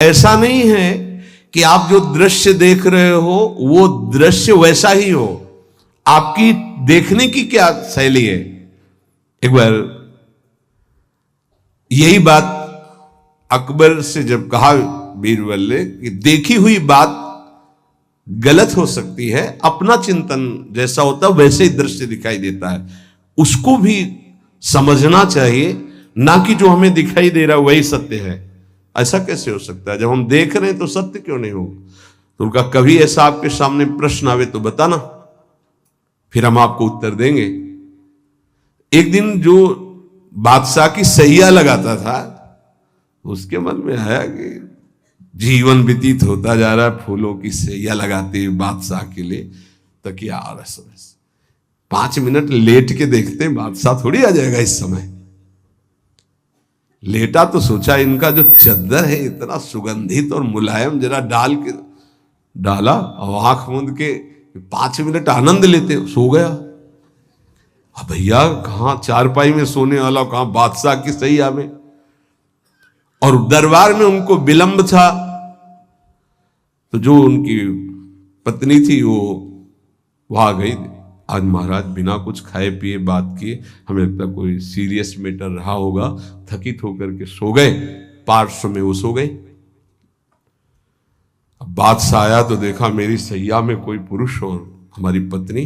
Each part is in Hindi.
ऐसा नहीं है कि आप जो दृश्य देख रहे हो वो दृश्य वैसा ही हो, आपकी देखने की क्या शैली है। एक बार यही बात अकबर से जब कहा बीरबल ने कि देखी हुई बात गलत हो सकती है, अपना चिंतन जैसा होता है वैसे ही दृश्य दिखाई देता है, उसको भी समझना चाहिए, ना कि जो हमें दिखाई दे रहा है वही सत्य है। ऐसा कैसे हो सकता है? जब हम देख रहे हैं तो सत्य क्यों नहीं होगा? तो उनका कभी ऐसा आपके सामने प्रश्न आवे तो बताना, फिर हम आपको उत्तर देंगे। एक दिन जो बादशाह की सैया लगाता था, उसके मन में आया कि जीवन व्यतीत होता जा रहा है फूलों की सैया लगाते हुए बादशाह के लिए, तकिया और 5 मिनट लेट के देखते हैं बादशाह थोड़ी आ जाएगा इस समय। लेटा तो सोचा इनका जो चद्दर है इतना सुगंधित और मुलायम, जरा डाला और आंख मूंद के 5 मिनट आनंद लेते, सो गया। अब भैया कहां चारपाई में सोने वाला, कहां बादशाह की सैया में। और दरबार में उनको विलंब था, तो जो उनकी पत्नी थी वो वहां गई। आज महाराज बिना कुछ खाए पिए बात किए, हमें लगता कोई सीरियस मैटर रहा होगा, थकित होकर के सो गए, पार्श्व में वो सो गए। अब बादशाह आया तो देखा मेरी सैया में कोई पुरुष और हमारी पत्नी।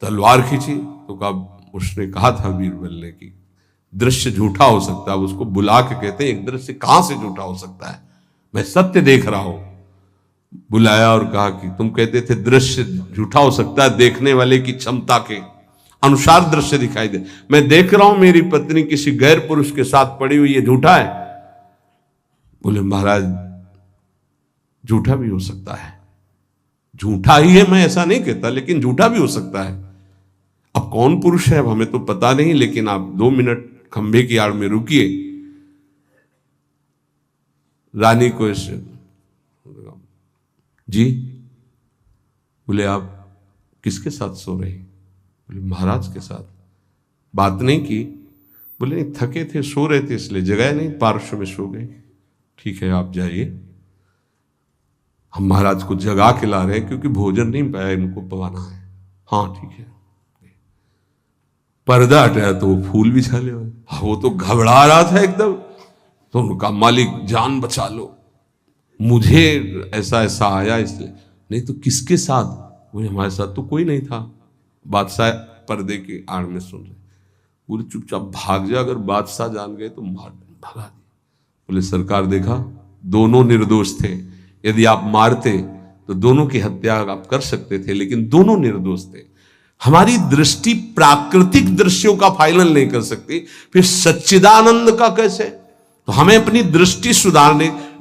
तलवार खींची तो कहा, उसने कहा था बीरबल ने कि दृश्य झूठा हो सकता है। उसको बुला के कहते हैं एक दृश्य कहां से झूठा हो सकता है, मैं सत्य देख रहा हूं। बुलाया और कहा कि तुम कहते थे दृश्य झूठा हो सकता है, देखने वाले की क्षमता के अनुसार दृश्य दिखाई दे। मैं देख रहा हूं मेरी पत्नी किसी गैर पुरुष के साथ पड़ी हुई, ये झूठा है? बोले महाराज झूठा भी हो सकता है। झूठा ही है मैं ऐसा नहीं कहता, लेकिन झूठा भी हो सकता है। अब कौन पुरुष है अब हमें तो पता नहीं, लेकिन आप 2 मिनट खंभे की आड़ में रुकिए। रानी को जी, बोले आप किसके साथ सो रहे? बोले महाराज के साथ। बात नहीं की? बोले नहीं, थके थे, सो रहे थे इसलिए जगह नहीं, पार्श्व में सो गए। ठीक है आप जाइए, हम महाराज को जगा के ला रहे हैं क्योंकि भोजन नहीं पाया, इनको पवाना है। हाँ ठीक है। पर्दा हटाया तो वो फूल बिछा ले। वो तो घबरा रहा था एकदम, तो उनका मालिक जान बचा लो, मुझे ऐसा ऐसा आया इसलिए। नहीं तो किसके साथ? बोले हमारे साथ तो कोई नहीं था। बादशाह पर्दे की आड़ में सुन रहे। बोले चुपचाप भाग जा, अगर बादशाह जान गए तो मार भगा दिए। बोले सरकार देखा दोनों निर्दोष थे, यदि आप मारते तो दोनों की हत्या आप कर सकते थे, लेकिन दोनों निर्दोष थे। हमारी दृष्टि प्राकृतिक दृश्यों का फाइनल नहीं कर सकती, फिर सच्चिदानंद का कैसे? तो हमें अपनी दृष्टि सुधारने